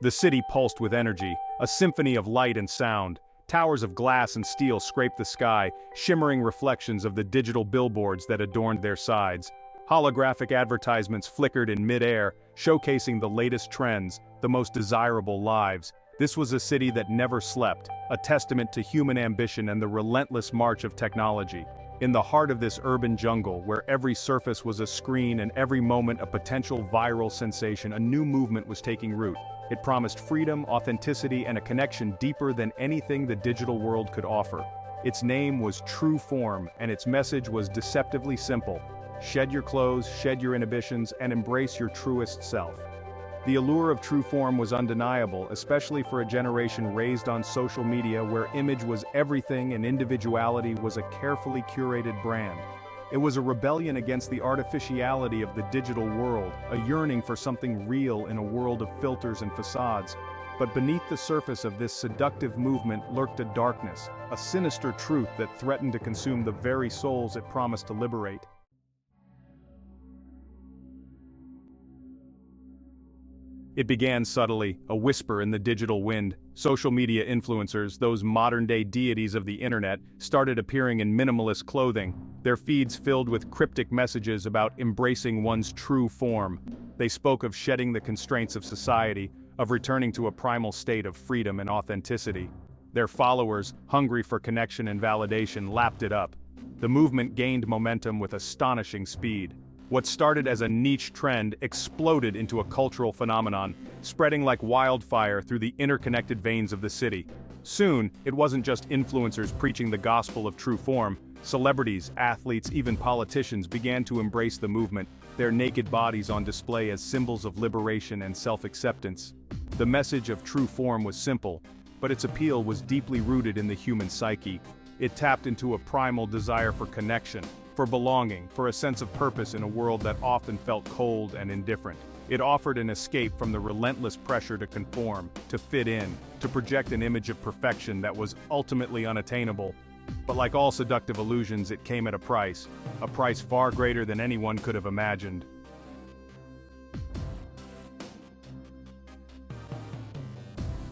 The city pulsed with energy, a symphony of light and sound. Towers of glass and steel scraped the sky, shimmering reflections of the digital billboards that adorned their sides. Holographic advertisements flickered in mid-air, showcasing the latest trends, the most desirable lives. This was a city that never slept, a testament to human ambition and the relentless march of technology. In the heart of this urban jungle, where every surface was a screen and every moment a potential viral sensation, a new movement was taking root. It promised freedom, authenticity, and a connection deeper than anything the digital world could offer. Its name was True Form, and its message was deceptively simple. Shed your clothes, shed your inhibitions, and embrace your truest self. The allure of True Form was undeniable, especially for a generation raised on social media where image was everything and individuality was a carefully curated brand. It was a rebellion against the artificiality of the digital world, a yearning for something real in a world of filters and facades. But beneath the surface of this seductive movement lurked a darkness, a sinister truth that threatened to consume the very souls it promised to liberate. It began subtly, a whisper in the digital wind. Social media influencers, those modern-day deities of the internet, started appearing in minimalist clothing, their feeds filled with cryptic messages about embracing one's true form. They spoke of shedding the constraints of society, of returning to a primal state of freedom and authenticity. Their followers, hungry for connection and validation, lapped it up. The movement gained momentum with astonishing speed. What started as a niche trend exploded into a cultural phenomenon, spreading like wildfire through the interconnected veins of the city. Soon, it wasn't just influencers preaching the gospel of true form. Celebrities, athletes, even politicians began to embrace the movement, their naked bodies on display as symbols of liberation and self-acceptance. The message of true form was simple, but its appeal was deeply rooted in the human psyche. It tapped into a primal desire for connection, for belonging, for a sense of purpose in a world that often felt cold and indifferent. It offered an escape from the relentless pressure to conform, to fit in, to project an image of perfection that was ultimately unattainable. But like all seductive illusions, it came at a price far greater than anyone could have imagined.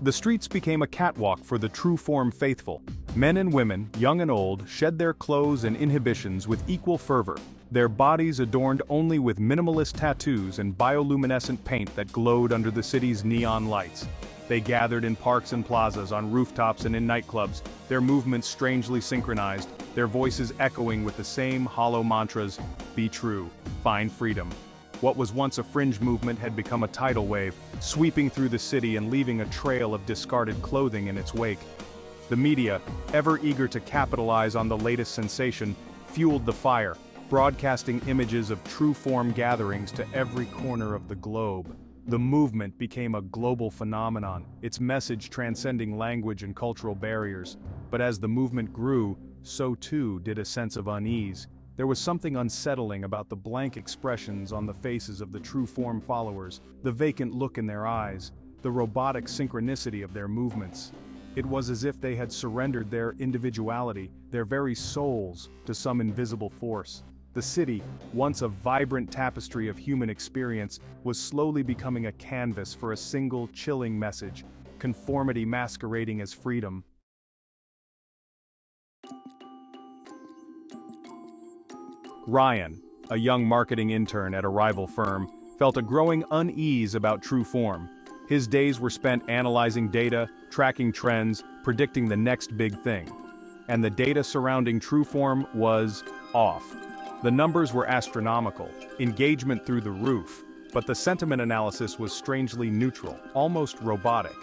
The streets became a catwalk for the true form faithful. Men and women, young and old, shed their clothes and inhibitions with equal fervor, their bodies adorned only with minimalist tattoos and bioluminescent paint that glowed under the city's neon lights. They gathered in parks and plazas, on rooftops and in nightclubs, their movements strangely synchronized, their voices echoing with the same hollow mantras: be true, find freedom. What was once a fringe movement had become a tidal wave, sweeping through the city and leaving a trail of discarded clothing in its wake. The media, ever eager to capitalize on the latest sensation, fueled the fire, broadcasting images of true form gatherings to every corner of the globe. The movement became a global phenomenon, its message transcending language and cultural barriers. But as the movement grew, so too did a sense of unease. There was something unsettling about the blank expressions on the faces of the true form followers, the vacant look in their eyes, the robotic synchronicity of their movements. It was as if they had surrendered their individuality, their very souls, to some invisible force. The city, once a vibrant tapestry of human experience, was slowly becoming a canvas for a single chilling message: conformity masquerading as freedom. Ryan, a young marketing intern at a rival firm, felt a growing unease about true form. His days were spent analyzing data, tracking trends, predicting the next big thing. And the data surrounding true form was off. The numbers were astronomical, engagement through the roof, but the sentiment analysis was strangely neutral, almost robotic.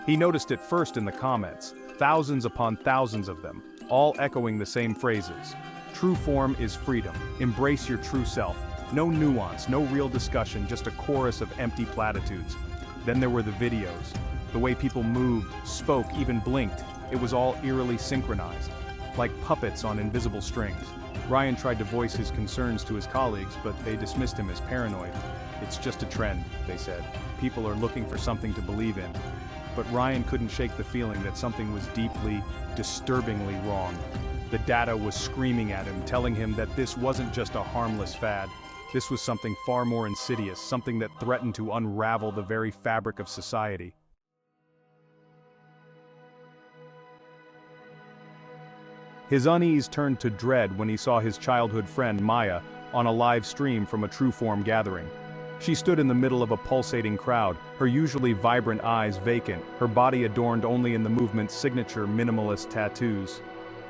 He noticed it first in the comments, thousands upon thousands of them, all echoing the same phrases. True form is freedom. Embrace your true self. No nuance, no real discussion, just a chorus of empty platitudes. Then there were the videos. The way people moved, spoke, even blinked. It was all eerily synchronized, like puppets on invisible strings. Ryan tried to voice his concerns to his colleagues, but they dismissed him as paranoid. It's just a trend, they said. People are looking for something to believe in. But Ryan couldn't shake the feeling that something was deeply, disturbingly wrong. The data was screaming at him, telling him that this wasn't just a harmless fad. This was something far more insidious, something that threatened to unravel the very fabric of society. His unease turned to dread when he saw his childhood friend Maya on a live stream from a true-form gathering. She stood in the middle of a pulsating crowd, her usually vibrant eyes vacant, her body adorned only in the movement's signature minimalist tattoos.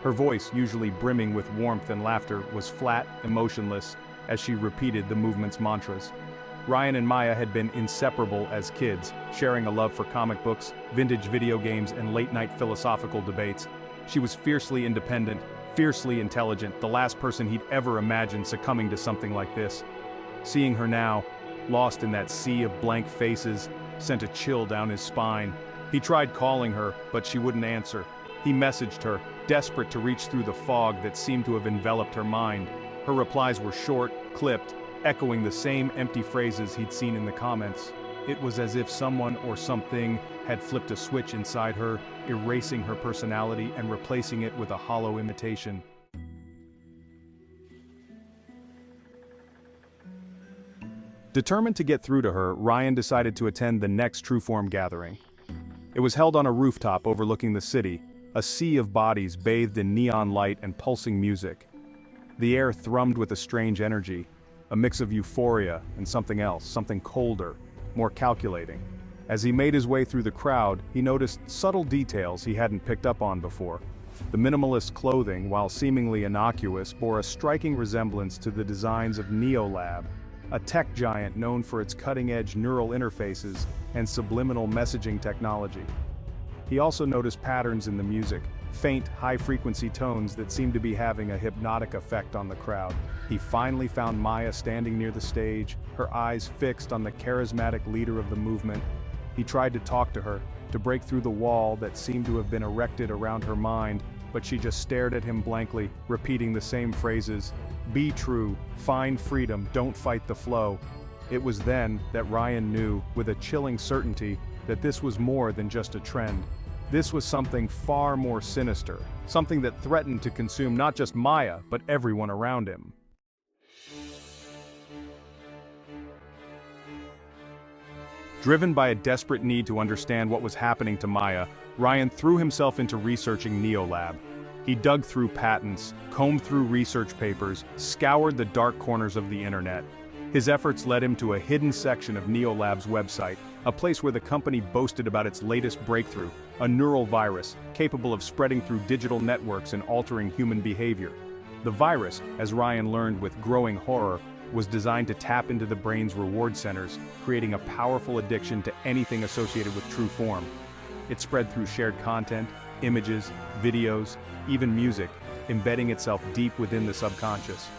Her voice, usually brimming with warmth and laughter, was flat, emotionless, as she repeated the movement's mantras. Ryan and Maya had been inseparable as kids, sharing a love for comic books, vintage video games, and late-night philosophical debates. She was fiercely independent, fiercely intelligent, the last person he'd ever imagined succumbing to something like this. Seeing her now, lost in that sea of blank faces, sent a chill down his spine. He tried calling her, but she wouldn't answer. He messaged her, desperate to reach through the fog that seemed to have enveloped her mind. Her replies were short, clipped, echoing the same empty phrases he'd seen in the comments. It was as if someone or something had flipped a switch inside her, erasing her personality and replacing it with a hollow imitation. Determined to get through to her, Ryan decided to attend the next Trueform gathering. It was held on a rooftop overlooking the city, a sea of bodies bathed in neon light and pulsing music. The air thrummed with a strange energy, a mix of euphoria and something else, something colder, more calculating. As he made his way through the crowd, he noticed subtle details he hadn't picked up on before. The minimalist clothing, while seemingly innocuous, bore a striking resemblance to the designs of Neolab, a tech giant known for its cutting-edge neural interfaces and subliminal messaging technology. He also noticed patterns in the music, faint, high-frequency tones that seemed to be having a hypnotic effect on the crowd. He finally found Maya standing near the stage, her eyes fixed on the charismatic leader of the movement. He tried to talk to her, to break through the wall that seemed to have been erected around her mind, but she just stared at him blankly, repeating the same phrases. Be true, find freedom, don't fight the flow. It was then that Ryan knew, with a chilling certainty, that this was more than just a trend. This was something far more sinister, something that threatened to consume not just Maya, but everyone around him. Driven by a desperate need to understand what was happening to Maya, Ryan threw himself into researching Neolab. He dug through patents, combed through research papers, scoured the dark corners of the internet. His efforts led him to a hidden section of Neolab's website, a place where the company boasted about its latest breakthrough, a neural virus capable of spreading through digital networks and altering human behavior. The virus, as Ryan learned with growing horror, was designed to tap into the brain's reward centers, creating a powerful addiction to anything associated with true form. It spread through shared content, images, videos, even music, embedding itself deep within the subconscious.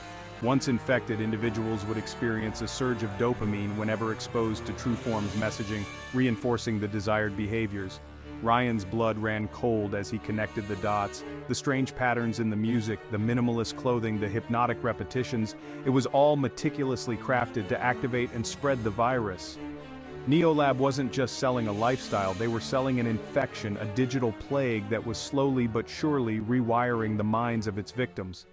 Once infected, individuals would experience a surge of dopamine whenever exposed to Trueform's messaging, reinforcing the desired behaviors. Ryan's blood ran cold as he connected the dots. The strange patterns in the music, the minimalist clothing, the hypnotic repetitions, it was all meticulously crafted to activate and spread the virus. Neolab wasn't just selling a lifestyle, they were selling an infection, a digital plague that was slowly but surely rewiring the minds of its victims.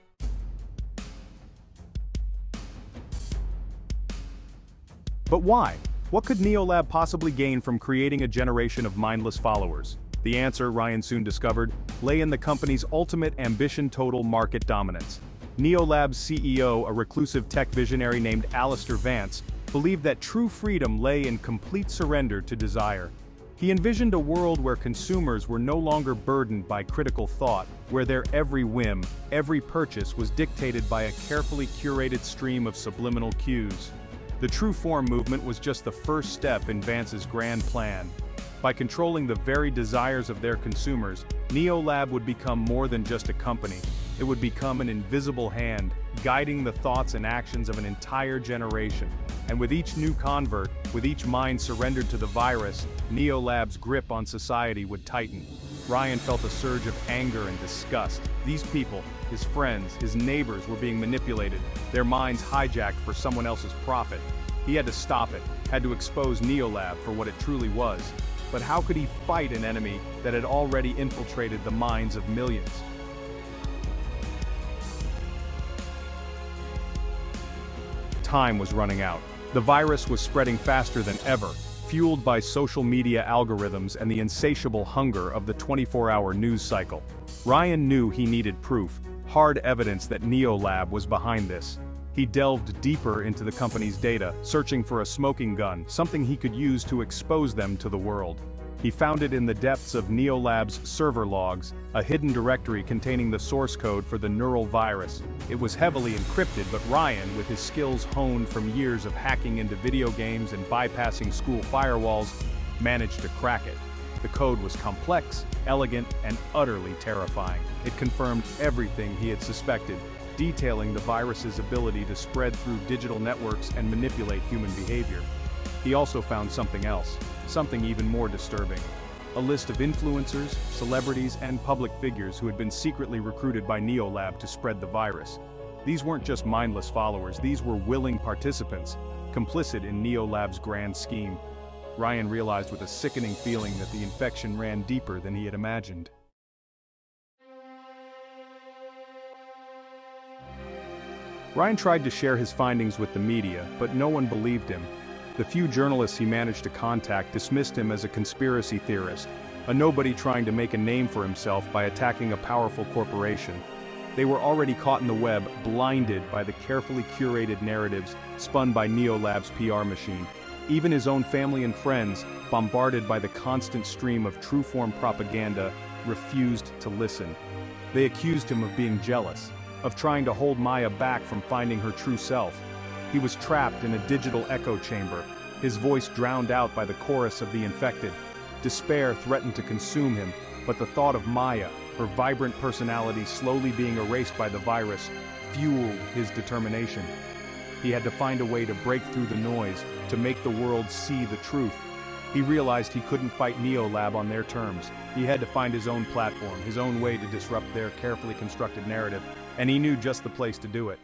But why? What could Neolab possibly gain from creating a generation of mindless followers? The answer, Ryan soon discovered, lay in the company's ultimate ambition: total market dominance. Neolab's CEO, a reclusive tech visionary named Alistair Vance, believed that true freedom lay in complete surrender to desire. He envisioned a world where consumers were no longer burdened by critical thought, where their every whim, every purchase was dictated by a carefully curated stream of subliminal cues. The True Form movement was just the first step in Vance's grand plan. By controlling the very desires of their consumers, Neolab would become more than just a company. It would become an invisible hand, guiding the thoughts and actions of an entire generation. And with each new convert, with each mind surrendered to the virus, Neolab's grip on society would tighten. Ryan felt a surge of anger and disgust. These people, his friends, his neighbors, were being manipulated, their minds hijacked for someone else's profit. He had to stop it, had to expose Neolab for what it truly was. But how could he fight an enemy that had already infiltrated the minds of millions? Time was running out. The virus was spreading faster than ever, fueled by social media algorithms and the insatiable hunger of the 24-hour news cycle. Ryan knew he needed proof, hard evidence that NeoLab was behind this. He delved deeper into the company's data, searching for a smoking gun, something he could use to expose them to the world. He found it in the depths of NeoLab's server logs, a hidden directory containing the source code for the neural virus. It was heavily encrypted, but Ryan, with his skills honed from years of hacking into video games and bypassing school firewalls, managed to crack it. The code was complex, elegant, and utterly terrifying. It confirmed everything he had suspected, detailing the virus's ability to spread through digital networks and manipulate human behavior. He also found something else, something even more disturbing. A list of influencers, celebrities, and public figures who had been secretly recruited by NeoLab to spread the virus. These weren't just mindless followers, these were willing participants, complicit in NeoLab's grand scheme. Ryan realized with a sickening feeling that the infection ran deeper than he had imagined. Ryan tried to share his findings with the media, but no one believed him. The few journalists he managed to contact dismissed him as a conspiracy theorist, a nobody trying to make a name for himself by attacking a powerful corporation. They were already caught in the web, blinded by the carefully curated narratives spun by NeoLab's PR machine. Even his own family and friends, bombarded by the constant stream of true-form propaganda, refused to listen. They accused him of being jealous, of trying to hold Maya back from finding her true self. He was trapped in a digital echo chamber, his voice drowned out by the chorus of the infected. Despair threatened to consume him, but the thought of Maya, her vibrant personality slowly being erased by the virus, fueled his determination. He had to find a way to break through the noise, to make the world see the truth. He realized he couldn't fight NeoLab on their terms. He had to find his own platform, his own way to disrupt their carefully constructed narrative, and he knew just the place to do it.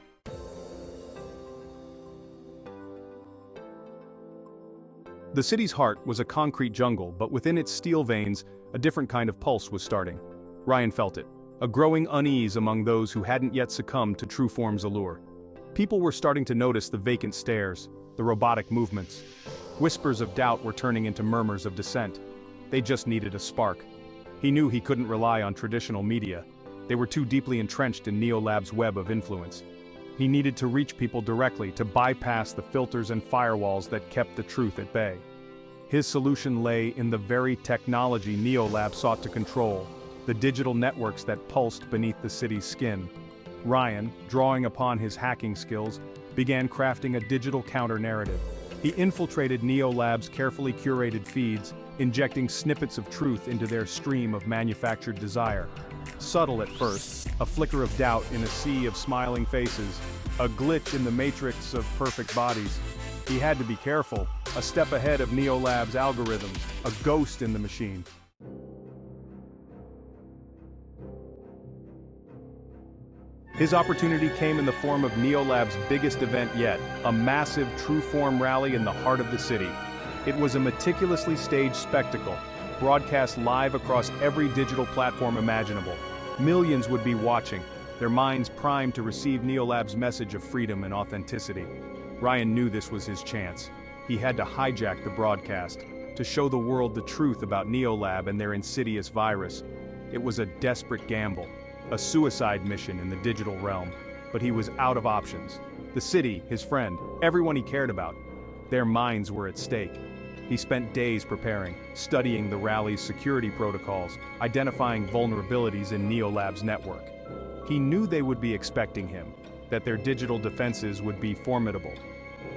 The city's heart was a concrete jungle, but within its steel veins, a different kind of pulse was starting. Ryan felt it, a growing unease among those who hadn't yet succumbed to Trueform's allure. People were starting to notice the vacant stares, the robotic movements. Whispers of doubt were turning into murmurs of dissent. They just needed a spark. He knew he couldn't rely on traditional media. They were too deeply entrenched in NeoLab's web of influence. He needed to reach people directly, to bypass the filters and firewalls that kept the truth at bay. His solution lay in the very technology NeoLab sought to control, the digital networks that pulsed beneath the city's skin. Ryan, drawing upon his hacking skills, began crafting a digital counter-narrative. He infiltrated NeoLab's carefully curated feeds, injecting snippets of truth into their stream of manufactured desire. Subtle at first, a flicker of doubt in a sea of smiling faces, a glitch in the matrix of perfect bodies. He had to be careful, a step ahead of NeoLab's algorithms, a ghost in the machine. His opportunity came in the form of NeoLab's biggest event yet, a massive Trueform rally in the heart of the city. It was a meticulously staged spectacle, broadcast live across every digital platform imaginable. Millions would be watching, their minds primed to receive NeoLab's message of freedom and authenticity. Ryan knew this was his chance. He had to hijack the broadcast, to show the world the truth about NeoLab and their insidious virus. It was a desperate gamble, a suicide mission in the digital realm, but he was out of options. The city, his friend, everyone he cared about, their minds were at stake. He spent days preparing, studying the rally's security protocols, identifying vulnerabilities in NeoLab's network. He knew they would be expecting him, that their digital defenses would be formidable.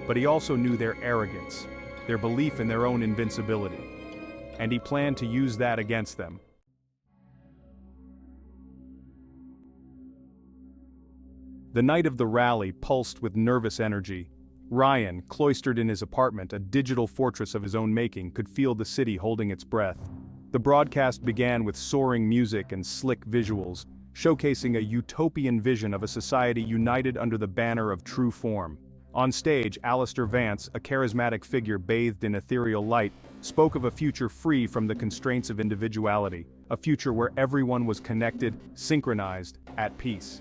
But he also knew their arrogance, their belief in their own invincibility. And he planned to use that against them. The night of the rally pulsed with nervous energy. Ryan, cloistered in his apartment, a digital fortress of his own making, could feel the city holding its breath. The broadcast began with soaring music and slick visuals, showcasing a utopian vision of a society united under the banner of Trueform. On stage, Alistair Vance, a charismatic figure bathed in ethereal light, spoke of a future free from the constraints of individuality, a future where everyone was connected, synchronized, at peace.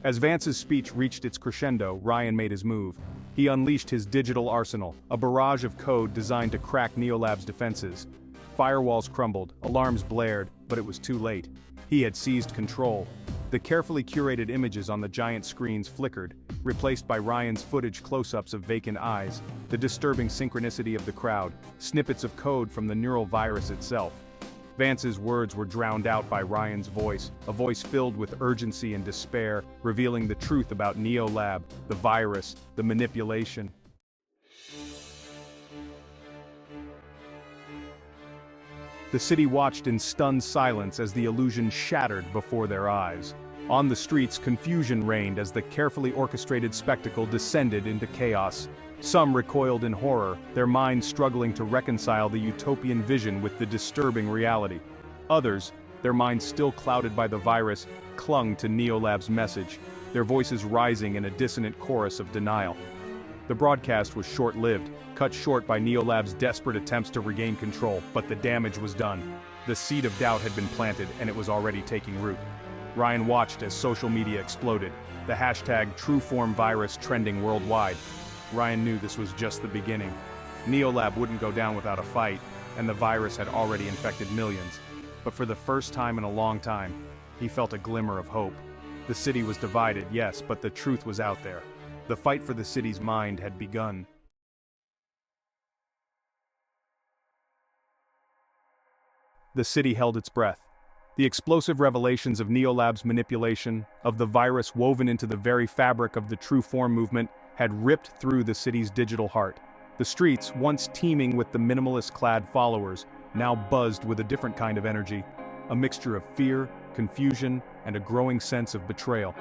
As Vance's speech reached its crescendo, Ryan made his move. He unleashed his digital arsenal, a barrage of code designed to crack NeoLab's defenses. firewalls crumbled, alarms blared, but it was too late. He had seized control. The carefully curated images on the giant screens flickered, replaced by Ryan's footage close-ups of vacant eyes, the disturbing synchronicity of the crowd, snippets of code from the neural virus itself. Vance's words were drowned out by Ryan's voice, a voice filled with urgency and despair, revealing the truth about Neolab, the virus, the manipulation. The city watched in stunned silence as the illusion shattered before their eyes. On the streets, confusion reigned as the carefully orchestrated spectacle descended into chaos. Some recoiled in horror, their minds struggling to reconcile the utopian vision with the disturbing reality. Others, their minds still clouded by the virus, clung to Neolab's message, their voices rising in a dissonant chorus of denial. The broadcast was short-lived, cut short by Neolab's desperate attempts to regain control, but the damage was done. The seed of doubt had been planted, and it was already taking root. Ryan watched as social media exploded, the hashtag #TrueFormVirus trending worldwide. Ryan knew this was just the beginning. Neolab wouldn't go down without a fight, and the virus had already infected millions. But for the first time in a long time, he felt a glimmer of hope. The city was divided, yes, but the truth was out there. The fight for the city's mind had begun. The city held its breath. The explosive revelations of Neolab's manipulation, of the virus woven into the very fabric of the True Form movement, had ripped through the city's digital heart. The streets, once teeming with the minimalist-clad followers, now buzzed with a different kind of energy, a mixture of fear, confusion, and a growing sense of betrayal.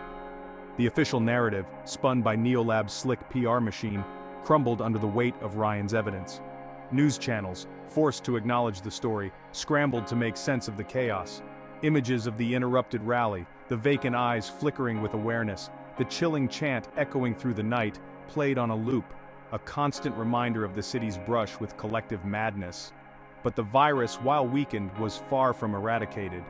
The official narrative, spun by Neolab's slick PR machine, crumbled under the weight of Ryan's evidence. News channels, forced to acknowledge the story, scrambled to make sense of the chaos. Images of the interrupted rally, the vacant eyes flickering with awareness, the chilling chant echoing through the night, played on a loop, a constant reminder of the city's brush with collective madness. But the virus, while weakened, was far from eradicated.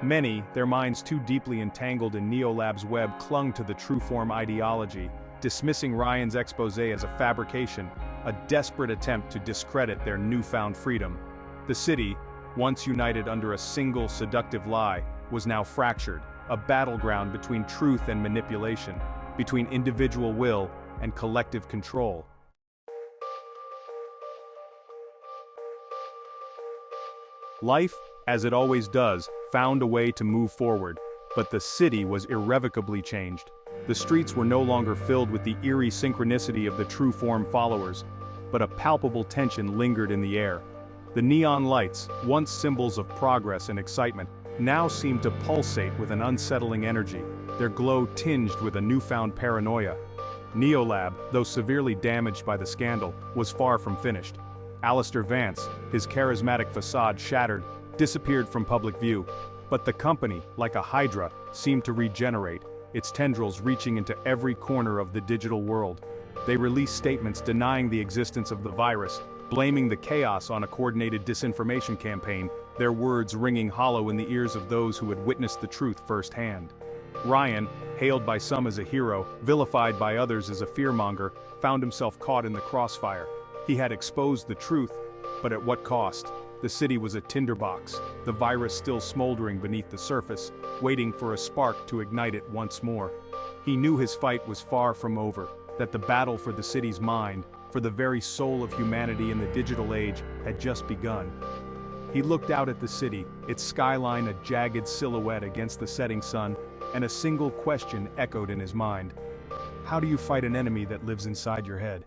Many, their minds too deeply entangled in Neolab's web, clung to the True Form ideology, dismissing Ryan's expose as a fabrication, a desperate attempt to discredit their newfound freedom. The city, once united under a single seductive lie, was now fractured, a battleground between truth and manipulation, between individual will and collective control. Life, as it always does, found a way to move forward, but the city was irrevocably changed. The streets were no longer filled with the eerie synchronicity of the True Form followers, but a palpable tension lingered in the air. The neon lights, once symbols of progress and excitement, now seemed to pulsate with an unsettling energy, their glow tinged with a newfound paranoia. Neolab, though severely damaged by the scandal, was far from finished. Alistair Vance, his charismatic facade shattered, disappeared from public view. But the company, like a hydra, seemed to regenerate, its tendrils reaching into every corner of the digital world. They released statements denying the existence of the virus, blaming the chaos on a coordinated disinformation campaign, their words ringing hollow in the ears of those who had witnessed the truth firsthand. Ryan, hailed by some as a hero, vilified by others as a fearmonger, found himself caught in the crossfire. He had exposed the truth, but at what cost? The city was a tinderbox, the virus still smoldering beneath the surface, waiting for a spark to ignite it once more. He knew his fight was far from over, that the battle for the city's mind, for the very soul of humanity in the digital age, had just begun. He looked out at the city, its skyline a jagged silhouette against the setting sun, and a single question echoed in his mind. How do you fight an enemy that lives inside your head?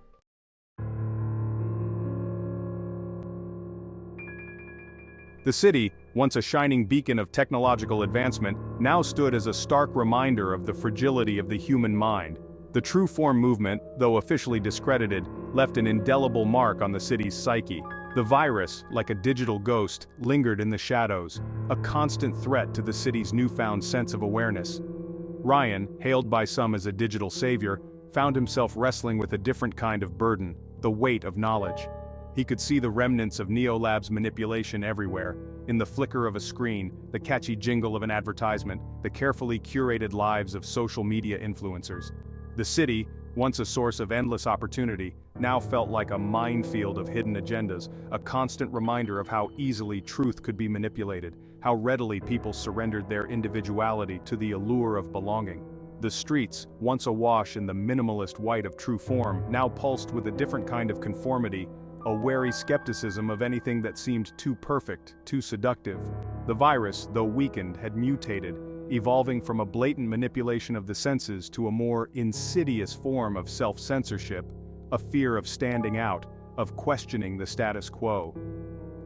The city, once a shining beacon of technological advancement, now stood as a stark reminder of the fragility of the human mind. The True Form movement, though officially discredited, left an indelible mark on the city's psyche. The virus, like a digital ghost, lingered in the shadows, a constant threat to the city's newfound sense of awareness. Ryan, hailed by some as a digital savior, found himself wrestling with a different kind of burden, the weight of knowledge. He could see the remnants of Neolab's manipulation everywhere, in the flicker of a screen, the catchy jingle of an advertisement, the carefully curated lives of social media influencers. The city, once a source of endless opportunity, now felt like a minefield of hidden agendas, a constant reminder of how easily truth could be manipulated, how readily people surrendered their individuality to the allure of belonging. The streets, once awash in the minimalist white of true form, now pulsed with a different kind of conformity, a wary skepticism of anything that seemed too perfect, too seductive. The virus, though weakened, had mutated, evolving from a blatant manipulation of the senses to a more insidious form of self-censorship, a fear of standing out, of questioning the status quo.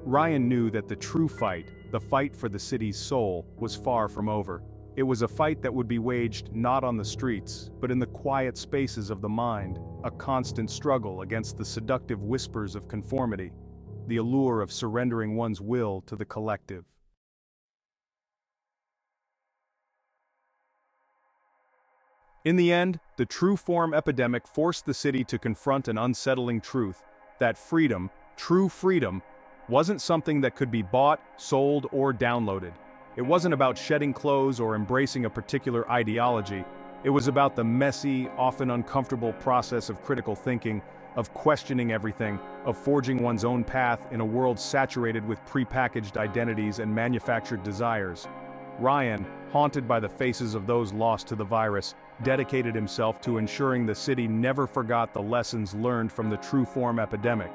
Ryan knew that the true fight, the fight for the city's soul, was far from over. It was a fight that would be waged not on the streets, but in the quiet spaces of the mind, a constant struggle against the seductive whispers of conformity, the allure of surrendering one's will to the collective. In the end, the true form epidemic forced the city to confront an unsettling truth, that freedom, true freedom, wasn't something that could be bought, sold, or downloaded. It wasn't about shedding clothes or embracing a particular ideology. It was about the messy, often uncomfortable process of critical thinking, of questioning everything, of forging one's own path in a world saturated with prepackaged identities and manufactured desires. Ryan, haunted by the faces of those lost to the virus, dedicated himself to ensuring the city never forgot the lessons learned from the true form epidemic.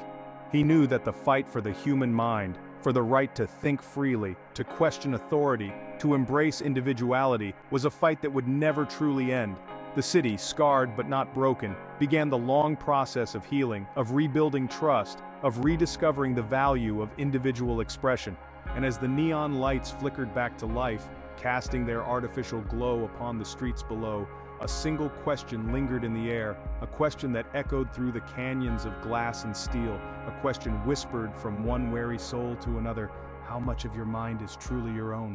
He knew that the fight for the human mind, for the right to think freely, to question authority, to embrace individuality, was a fight that would never truly end. The city, scarred but not broken, began the long process of healing, of rebuilding trust, of rediscovering the value of individual expression. And as the neon lights flickered back to life, casting their artificial glow upon the streets below, a single question lingered in the air, a question that echoed through the canyons of glass and steel, a question whispered from one wary soul to another: how much of your mind is truly your own?